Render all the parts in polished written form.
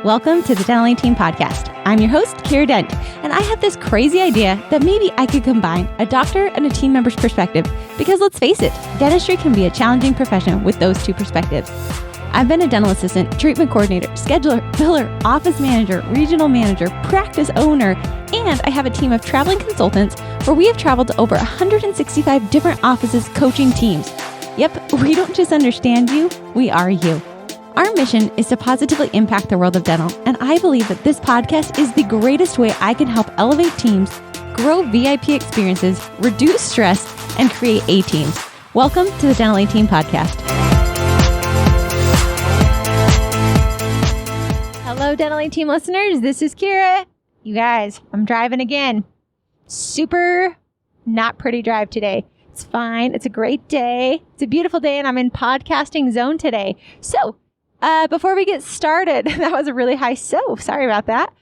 Welcome to the Dental Team Podcast. I'm your host, Kiera Dent, and I have this crazy idea that maybe I could combine a doctor and a team member's perspective because let's face it, dentistry can be a challenging profession with those two perspectives. I've been a dental assistant, treatment coordinator, scheduler, biller, office manager, regional manager, practice owner, and I have a team of traveling consultants where we have traveled to over 165 different offices coaching teams. Yep, we don't just understand you, we are you. Our mission is to positively impact the world of dental, and I believe that this podcast is the greatest way I can help elevate teams, grow VIP experiences, reduce stress, and create A-teams. Welcome to the Dental Team Podcast. Hello, Dental Team listeners. This is Kiera. You guys, I'm driving again. Super not pretty drive today. It's fine. It's a great day. It's a beautiful day, and I'm in podcasting zone today. So, before we get started, that was a really high sorry about that.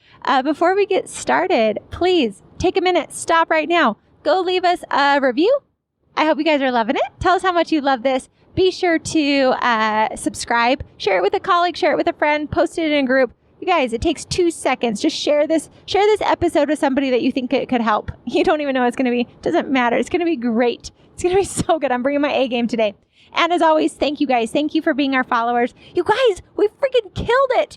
Before we get started, please take a minute, stop right now. Go leave us a review. I hope you guys are loving it. Tell us how much you love this. Be sure to subscribe, share it with a colleague, share it with a friend, post it in a group. You guys, it takes 2 seconds. Just share this episode with somebody that you think it could help. You don't even know what it's going to be. Doesn't matter. It's going to be great. It's going to be so good. I'm bringing my A game today. And as always, thank you guys. Thank you for being our followers. You guys, we freaking killed it.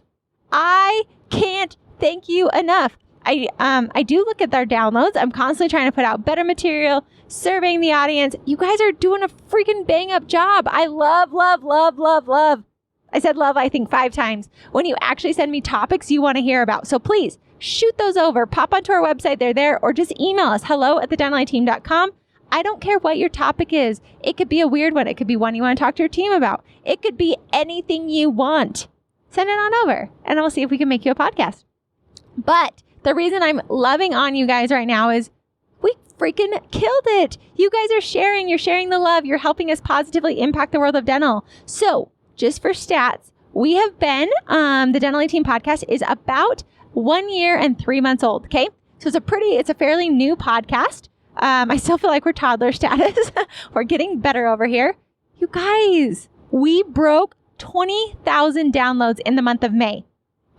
I can't thank you enough. I do look at our downloads. I'm constantly trying to put out better material, surveying the audience. You guys are doing a freaking bang up job. I love. I said love, I think 5 times when you actually send me topics you want to hear about. So please shoot those over, pop onto our website. They're there, or just email us, hello@thedentaliteam.com. I don't care what your topic is. It could be a weird one. It could be one you want to talk to your team about. It could be anything you want. Send it on over and we'll see if we can make you a podcast. But the reason I'm loving on you guys right now is we freaking killed it. You guys are sharing. You're sharing the love. You're helping us positively impact the world of dental. So just for stats, we have been, the Dental Team Podcast is about 1 year and 3 months old. Okay. So it's a fairly new podcast. I still feel like we're toddler status. We're getting better over here. You guys, we broke 20,000 downloads in the month of May.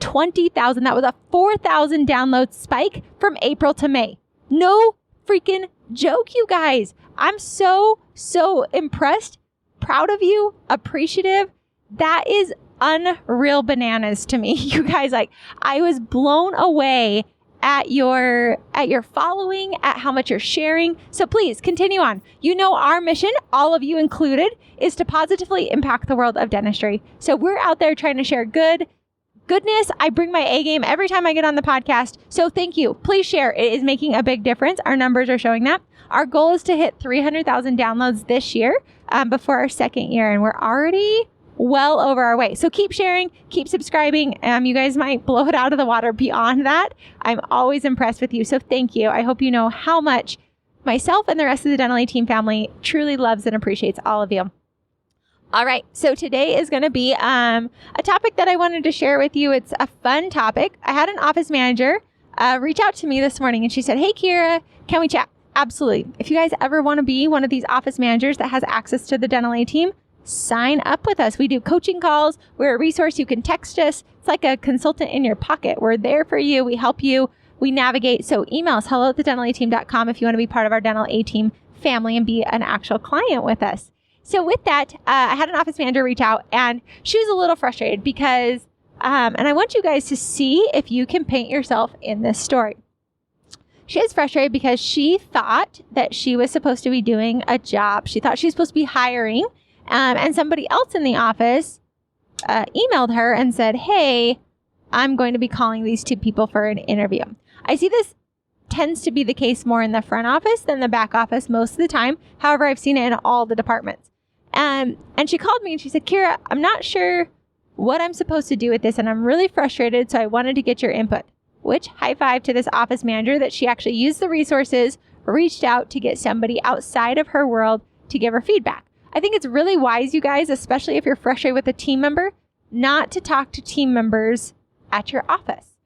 20,000. That was a 4,000 download spike from April to May. No freaking joke, you guys. I'm so impressed, proud of you, appreciative. That is unreal bananas to me. You guys, I was blown away at your following, at how much you're sharing. So please continue on. You know, our mission, all of you included, is to positively impact the world of dentistry. So we're out there trying to share goodness. I bring my A game every time I get on the podcast. So thank you. Please share. It is making a big difference. Our numbers are showing that. Our goal is to hit 300,000 downloads this year before our second year. And we're already well over our way. So keep sharing, keep subscribing. You guys might blow it out of the water beyond that. I'm always impressed with you. So thank you. I hope you know how much myself and the rest of the Dental Team family truly loves and appreciates all of you. All right. So today is going to be a topic that I wanted to share with you. It's a fun topic. I had an office manager reach out to me this morning and she said, "Hey, Kiera, can we chat?" Absolutely. If you guys ever want to be one of these office managers that has access to the Dental Team, sign up with us. We do coaching calls. We're a resource. You can text us. It's like a consultant in your pocket. We're there for you. We help you. We navigate. So email us, hello@thedentalteam.com if you want to be part of our Dental A-Team family and be an actual client with us. So with that, I had an office manager reach out and she was a little frustrated because, and I want you guys to see if you can paint yourself in this story. She is frustrated because she thought that she was supposed to be doing a job. She thought she was supposed to be hiring. And somebody else in the office emailed her and said, "Hey, I'm going to be calling these 2 people for an interview." I see this tends to be the case more in the front office than the back office most of the time. However, I've seen it in all the departments. And she called me and she said, "Kiera, I'm not sure what I'm supposed to do with this and I'm really frustrated, so I wanted to get your input." Which, high five to this office manager that she actually used the resources, reached out to get somebody outside of her world to give her feedback. I think it's really wise, you guys, especially if you're frustrated with a team member, not to talk to team members at your office.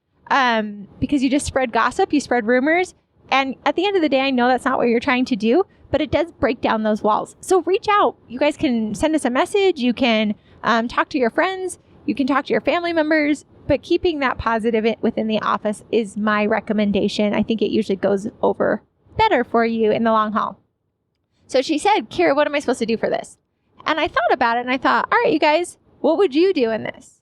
Because you just spread gossip, you spread rumors. And at the end of the day, I know that's not what you're trying to do, but it does break down those walls. So reach out. You guys can send us a message. You can talk to your friends. You can talk to your family members. but keeping that positive within the office is my recommendation. I think it usually goes over better for you in the long haul. So she said, Kiera, what am I supposed to do for this? And I thought about it and I thought, all right, you guys, what would you do in this?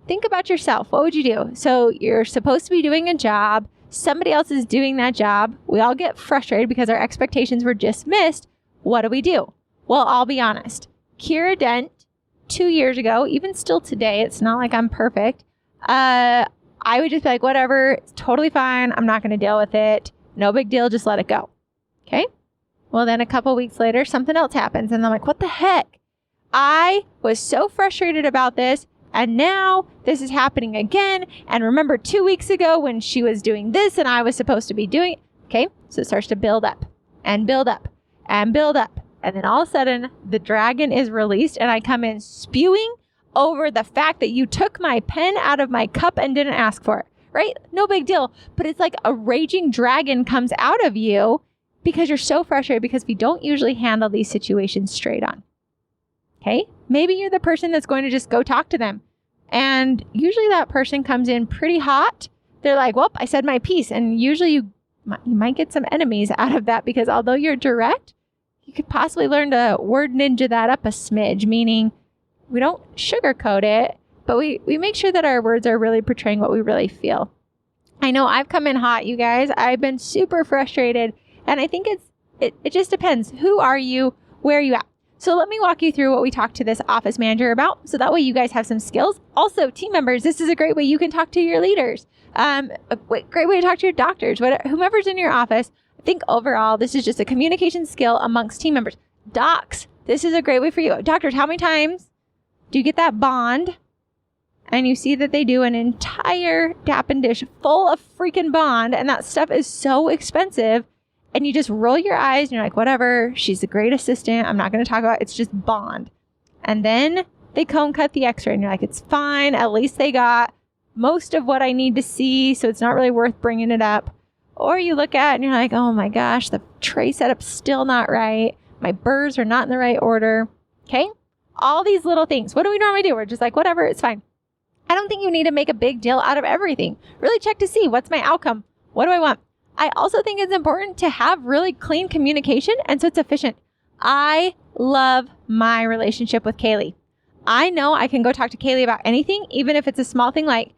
Think about yourself. What would you do? So you're supposed to be doing a job. Somebody else is doing that job. We all get frustrated because our expectations were just missed. What do? Well, I'll be honest. Kiera Dent, 2 years ago, even still today, it's not like I'm perfect. I would just be like, whatever, it's totally fine. I'm not going to deal with it. No big deal. Just let it go. Okay. Well, then a couple weeks later, something else happens. And I'm like, what the heck? I was so frustrated about this. And now this is happening again. And remember 2 weeks ago when she was doing this and I was supposed to be doing it. Okay. So it starts to build up and build up and build up. And then all of a sudden the dragon is released and I come in spewing over the fact that you took my pen out of my cup and didn't ask for it. Right? No big deal. But it's like a raging dragon comes out of you because you're so frustrated because we don't usually handle these situations straight on. Okay? Maybe you're the person that's going to just go talk to them. And usually that person comes in pretty hot. They're like, well, I said my piece. And usually you might get some enemies out of that because although you're direct, you could possibly learn to word ninja that up a smidge, meaning we don't sugarcoat it, but we make sure that our words are really portraying what we really feel. I know I've come in hot, you guys. I've been super frustrated. And I think it just depends. Who are you? Where are you at? So let me walk you through what we talked to this office manager about. So that way you guys have some skills. Also, team members, this is a great way you can talk to your leaders. A great way to talk to your doctors, whomever's in your office. I think overall, this is just a communication skill amongst team members. Docs, this is a great way for you. Doctors, how many times do you get that bond and you see that they do an entire dap and dish full of freaking bond and that stuff is so expensive and you just roll your eyes and you're like, whatever, she's a great assistant. I'm not going to talk about it. It's just bond. And then they cone cut the x-ray and you're like, it's fine. At least they got most of what I need to see. So it's not really worth bringing it up. Or you look at it and you're like, oh my gosh, the tray setup's still not right. My burrs are not in the right order. Okay. All these little things. What do we normally do? We're just like, whatever, it's fine. I don't think you need to make a big deal out of everything. Really check to see what's my outcome. What do I want? I also think it's important to have really clean communication and so it's efficient. I love my relationship with Kaylee. I know I can go talk to Kaylee about anything, even if it's a small thing like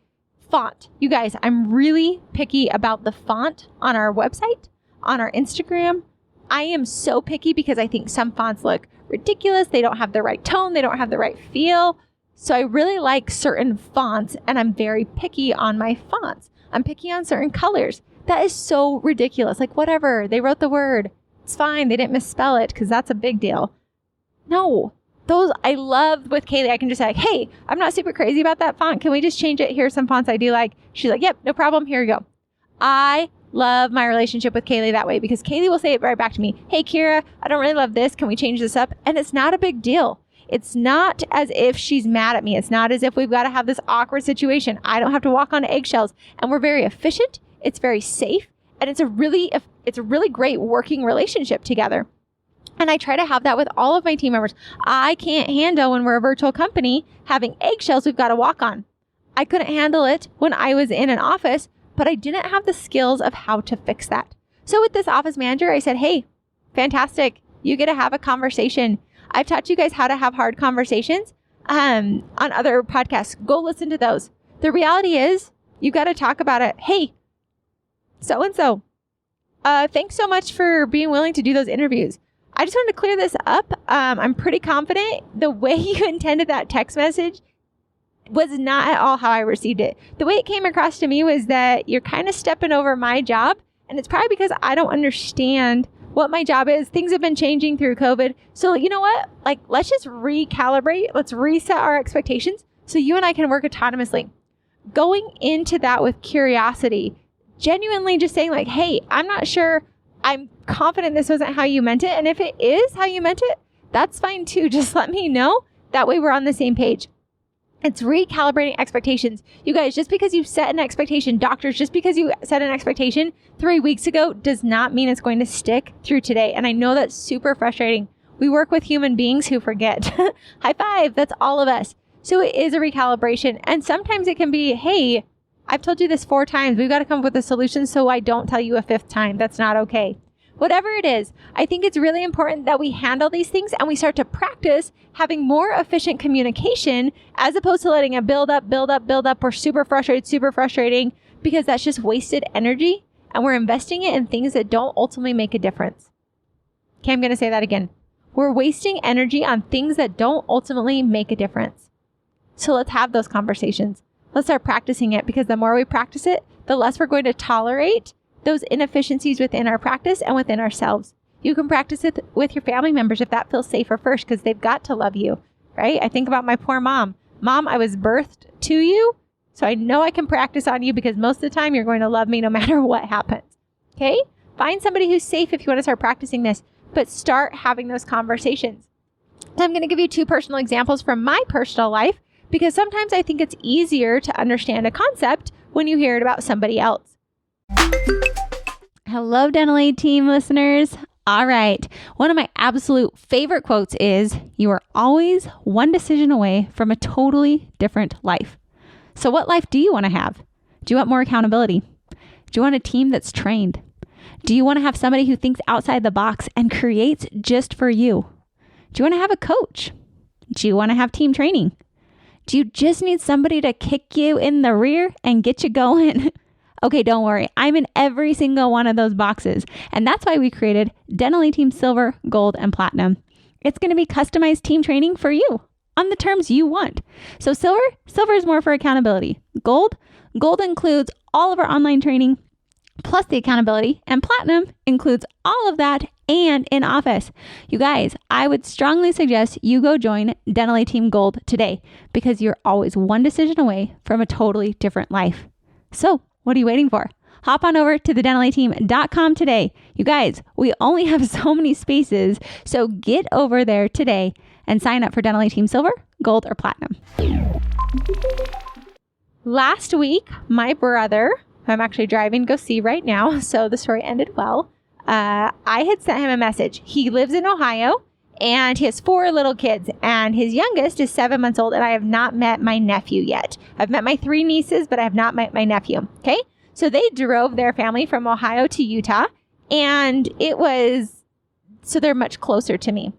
font. You guys, I'm really picky about the font on our website, on our Instagram. I am so picky because I think some fonts look ridiculous. They don't have the right tone. They don't have the right feel. So I really like certain fonts and I'm very picky on my fonts. I'm picky on certain colors. That is so ridiculous. Like whatever, they wrote the word. It's fine. They didn't misspell it because that's a big deal. No, those I love with Kaylee. I can just say like, hey, I'm not super crazy about that font. Can we just change it? Here's some fonts I do like. She's like, yep, no problem. Here you go. I love my relationship with Kaylee that way because Kaylee will say it right back to me. Hey, Kiera, I don't really love this. Can we change this up? And it's not a big deal. It's not as if she's mad at me. It's not as if we've got to have this awkward situation. I don't have to walk on eggshells. And we're very efficient. It's very safe. And it's a really great working relationship together. And I try to have that with all of my team members. I can't handle when we're a virtual company having eggshells we've got to walk on. I couldn't handle it when I was in an office, but I didn't have the skills of how to fix that. So with this office manager, I said, hey, fantastic. You get to have a conversation. I've taught you guys how to have hard conversations on other podcasts. Go listen to those. The reality is you got to talk about it. Hey, so-and-so, thanks so much for being willing to do those interviews. I just wanted to clear this up. I'm pretty confident the way you intended that text message was not at all how I received it. The way it came across to me was that you're kind of stepping over my job. And it's probably because I don't understand what my job is. Things have been changing through COVID. So you know what? Like, let's just recalibrate. Let's reset our expectations so you and I can work autonomously. Going into that with curiosity, genuinely just saying like, hey, I'm not sure. I'm confident this wasn't how you meant it. And if it is how you meant it, that's fine too. Just let me know. That way we're on the same page. It's recalibrating expectations. You guys, just because you set an expectation, doctors, just because you set an expectation 3 weeks ago does not mean it's going to stick through today. And I know that's super frustrating. We work with human beings who forget. High five. That's all of us. So it is a recalibration. And sometimes it can be, hey, I've told you this 4 times. We've got to come up with a solution so I don't tell you a 5th time. That's not okay. Whatever it is, I think it's really important that we handle these things and we start to practice having more efficient communication as opposed to letting it build up. We're super frustrating because that's just wasted energy and we're investing it in things that don't ultimately make a difference. Okay, I'm going to say that again. We're wasting energy on things that don't ultimately make a difference. So let's have those conversations. Let's start practicing it, because the more we practice it, the less we're going to tolerate those inefficiencies within our practice and within ourselves. You can practice it with your family members if that feels safer first, because they've got to love you, right? I think about my poor mom. Mom, I was birthed to you, so I know I can practice on you because most of the time you're going to love me no matter what happens. Okay? Find somebody who's safe if you want to start practicing this, but start having those conversations. So I'm going to give you 2 personal examples from my personal life, because sometimes I think it's easier to understand a concept when you hear it about somebody else. Hello, Dental Aid Team listeners. All right. One of my absolute favorite quotes is, "You are always one decision away from a totally different life." So what life do you want to have? Do you want more accountability? Do you want a team that's trained? Do you want to have somebody who thinks outside the box and creates just for you? Do you want to have a coach? Do you want to have team training? Do you just need somebody to kick you in the rear and get you going? Okay, don't worry. I'm in every single one of those boxes. And that's why we created Dental Aid Team Silver, Gold, and Platinum. It's going to be customized team training for you on the terms you want. So silver is more for accountability. Gold includes all of our online training plus the accountability, and Platinum includes all of that and in office. You guys, I would strongly suggest you go join Dental Aid Team Gold today, because you're always one decision away from a totally different life. So what are you waiting for? Hop on over to thedentaladteam.com today. You guys, we only have so many spaces, so get over there today and sign up for Dental Aid Team Silver, Gold, or Platinum. Last week, my brother, who I'm actually driving to go see right now, so the story ended well. I had sent him a message. He lives in Ohio and he has 4 little kids, and his youngest is 7 months old, and I have not met my nephew yet. I've met my 3 nieces, but I have not met my nephew. Okay. So they drove their family from Ohio to Utah, and so they're much closer to me.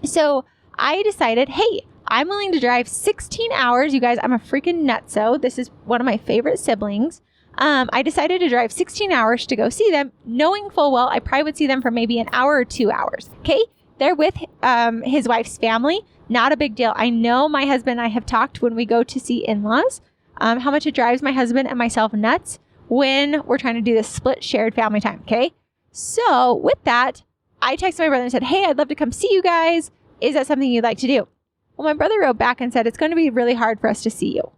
So I decided, hey, I'm willing to drive 16 hours. You guys, I'm a freaking nutso. This is one of my favorite siblings. I decided to drive 16 hours to go see them, knowing full well I probably would see them for maybe an hour or 2 hours. Okay. They're with his wife's family. Not a big deal. I know my husband and I have talked when we go to see in-laws, how much it drives my husband and myself nuts when we're trying to do this split shared family time. Okay. So with that, I texted my brother and said, hey, I'd love to come see you guys. Is that something you'd like to do? Well, my brother wrote back and said, it's going to be really hard for us to see you.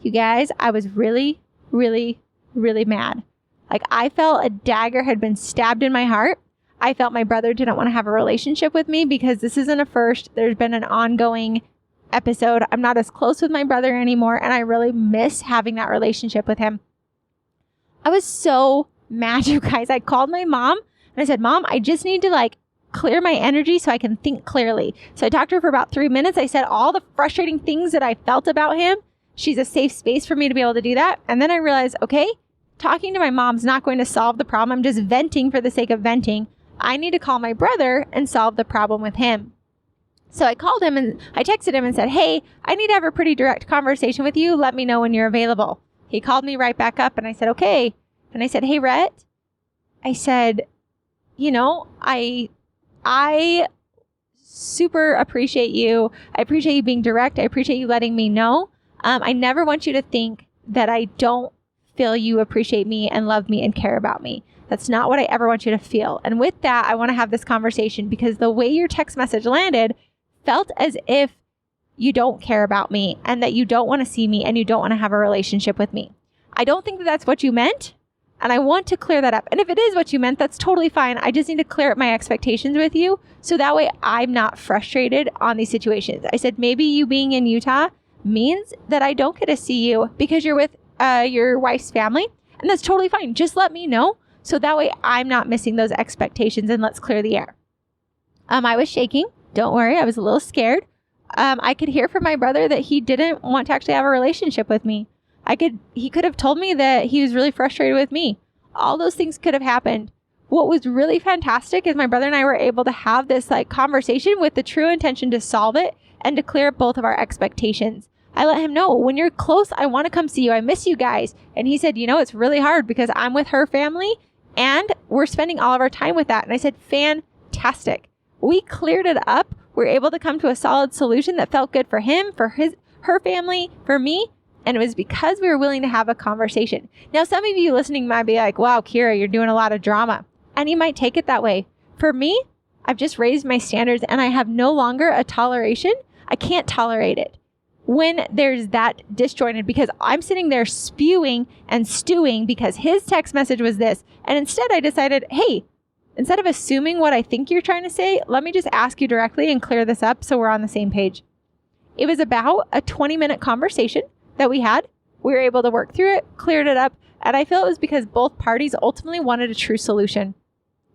You guys, I was really, really, really mad. Like, I felt a dagger had been stabbed in my heart. I felt my brother didn't want to have a relationship with me because this isn't a first. There's been an ongoing episode. I'm not as close with my brother anymore, and I really miss having that relationship with him. I was so mad, you guys. I called my mom and I said, Mom, I just need to clear my energy so I can think clearly. So I talked to her for about 3 minutes. I said all the frustrating things that I felt about him. She's a safe space for me to be able to do that. And then I realized, okay, talking to my mom's not going to solve the problem. I'm just venting for the sake of venting. I need to call my brother and solve the problem with him. So I called him and I texted him and said, hey, I need to have a pretty direct conversation with you. Let me know when you're available. He called me right back up and I said, okay. And I said, hey, Rhett, I said, I super appreciate you. I appreciate you being direct. I appreciate you letting me know. I never want you to think that I don't feel you appreciate me and love me and care about me. That's not what I ever want you to feel. And with that, I want to have this conversation because the way your text message landed felt as if you don't care about me and that you don't want to see me and you don't want to have a relationship with me. I don't think that that's what you meant. And I want to clear that up. And if it is what you meant, that's totally fine. I just need to clear up my expectations with you. So that way I'm not frustrated on these situations. I said, maybe you being in Utah means that I don't get to see you because you're with your wife's family. And that's totally fine. Just let me know. So that way I'm not missing those expectations and let's clear the air. I was shaking. Don't worry. I was a little scared. I could hear from my brother that he didn't want to actually have a relationship with me. He could have told me that he was really frustrated with me. All those things could have happened. What was really fantastic is my brother and I were able to have this conversation with the true intention to solve it and to clear up both of our expectations. I let him know, when you're close, I want to come see you. I miss you guys. And he said, it's really hard because I'm with her family and we're spending all of our time with that. And I said, fantastic. We cleared it up. We're able to come to a solid solution that felt good for him, for her family, for me. And it was because we were willing to have a conversation. Now, some of you listening might be like, wow, Kiera, you're doing a lot of drama. And you might take it that way. For me, I've just raised my standards and I have no longer a toleration. I can't tolerate it when there's that disjointed, because I'm sitting there spewing and stewing because his text message was this. And instead I decided, hey, instead of assuming what I think you're trying to say, let me just ask you directly and clear this up so we're on the same page. It was about a 20-minute conversation that we had. We were able to work through it, cleared it up. And I feel it was because both parties ultimately wanted a true solution.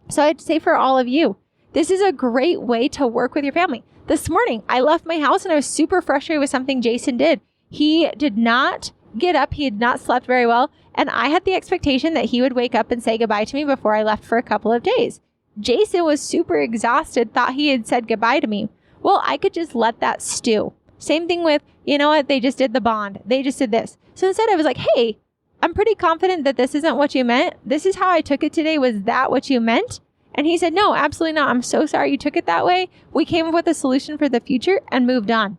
So I'd say for all of you, this is a great way to work with your family. This morning, I left my house and I was super frustrated with something Jason did. He did not get up. He had not slept very well. And I had the expectation that he would wake up and say goodbye to me before I left for a couple of days. Jason was super exhausted, thought he had said goodbye to me. Well, I could just let that stew. Same thing with, they just did the bond. They just did this. So instead I was like, hey, I'm pretty confident that this isn't what you meant. This is how I took it today. Was that what you meant? And he said, no, absolutely not. I'm so sorry you took it that way. We came up with a solution for the future and moved on.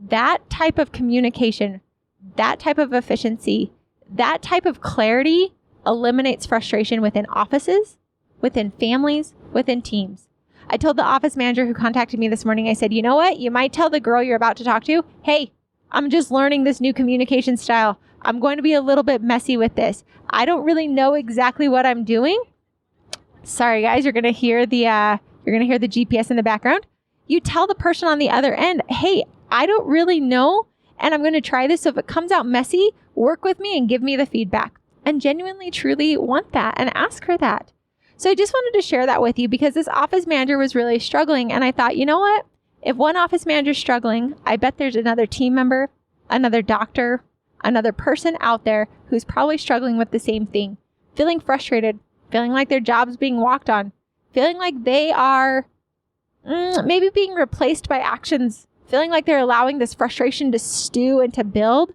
That type of communication, that type of efficiency, that type of clarity eliminates frustration within offices, within families, within teams. I told the office manager who contacted me this morning, I said, you know what? You might tell the girl you're about to talk to, hey, I'm just learning this new communication style. I'm going to be a little bit messy with this. I don't really know exactly what I'm doing. Sorry, guys, you're going to hear the GPS in the background. You tell the person on the other end, hey, I don't really know, and I'm going to try this. So if it comes out messy, work with me and give me the feedback. And genuinely, truly want that and ask her that. So I just wanted to share that with you because this office manager was really struggling. And I thought, you know what? If one office manager is struggling, I bet there's another team member, another doctor, another person out there who's probably struggling with the same thing, feeling frustrated, feeling like their job's being walked on, feeling like they are maybe being replaced by actions, feeling like they're allowing this frustration to stew and to build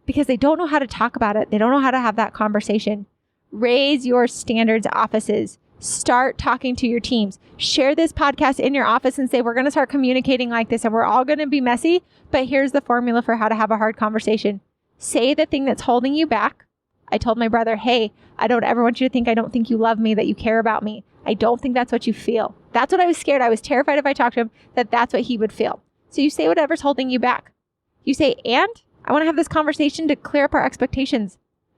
because they don't know how to talk about it. They don't know how to have that conversation. Raise your standards, offices. Start talking to your teams. Share this podcast in your office and say, we're going to start communicating like this and we're all going to be messy, but here's the formula for how to have a hard conversation. Say the thing that's holding you back. I told my brother, hey, I don't ever want you to think I don't think you love me, that you care about me. I don't think that's what you feel. That's what I was scared. I was terrified if I talked to him that that's what he would feel. So you say whatever's holding you back. You say, and I want to have this conversation to clear up our expectations.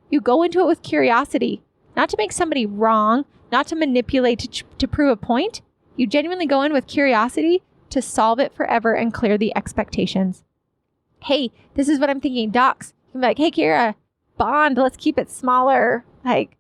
You go into it with curiosity, not to make somebody wrong, not to manipulate to prove a point. You genuinely go in with curiosity to solve it forever and clear the expectations. Hey, this is what I'm thinking. Docs, you can be like, hey, Kiera, bond, let's keep it smaller. Like,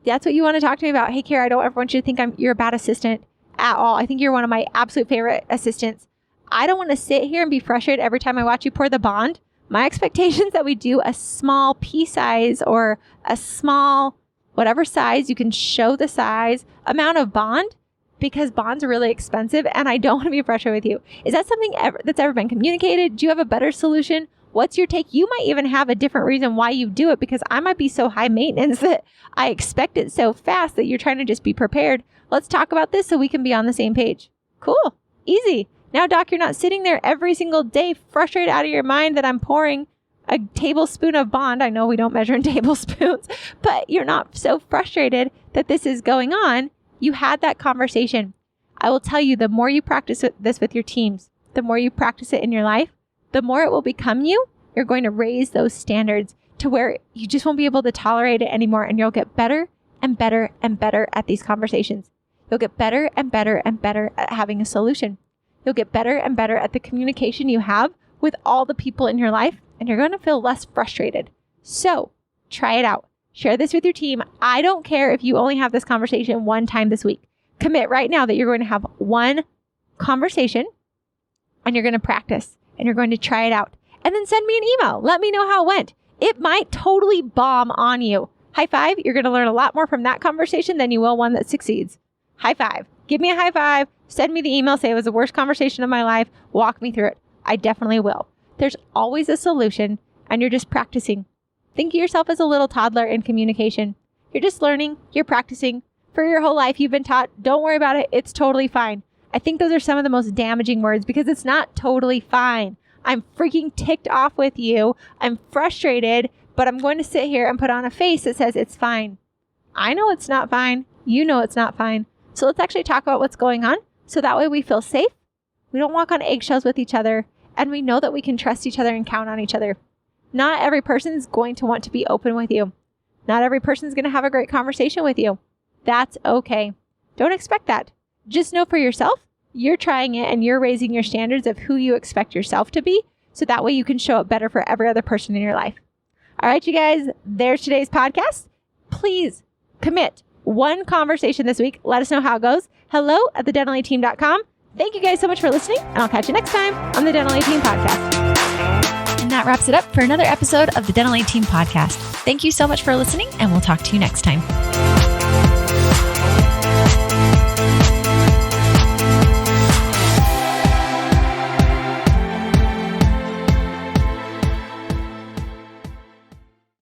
that's what you want to talk to me about. Hey, Kiera, I don't ever want you to think you're a bad assistant at all. I think you're one of my absolute favorite assistants. I don't want to sit here and be frustrated every time I watch you pour the bond. My expectation is that we do a small pea size or a small, whatever size, you can show the size amount of bond because bonds are really expensive and I don't want to be frustrated with you. Is that something that's ever been communicated? Do you have a better solution? What's your take? You might even have a different reason why you do it because I might be so high maintenance that I expect it so fast that you're trying to just be prepared. Let's talk about this so we can be on the same page. Cool. Easy. Now, Doc, you're not sitting there every single day frustrated out of your mind that I'm pouring a tablespoon of bond. I know we don't measure in tablespoons, but you're not so frustrated that this is going on. You had that conversation. I will tell you, the more you practice this with your teams, the more you practice it in your life, the more it will become you. You're going to raise those standards to where you just won't be able to tolerate it anymore. And you'll get better and better and better at these conversations. You'll get better and better and better at having a solution. You'll get better and better at the communication you have with all the people in your life, and you're going to feel less frustrated. So try it out. Share this with your team. I don't care if you only have this conversation one time this week. Commit right now that you're going to have one conversation and you're going to practice and you're going to try it out. And then send me an email. Let me know how it went. It might totally bomb on you. High five. You're going to learn a lot more from that conversation than you will one that succeeds. High five. Give me a high five. Send me the email. Say it was the worst conversation of my life. Walk me through it. I definitely will. There's always a solution, and you're just practicing. Think of yourself as a little toddler in communication. You're just learning. You're practicing. For your whole life, you've been taught, don't worry about it. It's totally fine. I think those are some of the most damaging words because it's not totally fine. I'm freaking ticked off with you. I'm frustrated, but I'm going to sit here and put on a face that says it's fine. I know it's not fine. You know it's not fine. So let's actually talk about what's going on. So that way we feel safe. We don't walk on eggshells with each other. And we know that we can trust each other and count on each other. Not every person is going to want to be open with you. Not every person is going to have a great conversation with you. That's okay. Don't expect that. Just know for yourself, you're trying it and you're raising your standards of who you expect yourself to be. So that way you can show up better for every other person in your life. All right, you guys, there's today's podcast. Please commit one conversation this week. Let us know how it goes. hello@thedental18.com. Thank you guys so much for listening, and I'll catch you next time on the Dental 18 Podcast. And that wraps it up for another episode of the Dental 18 Podcast. Thank you so much for listening, and we'll talk to you next time.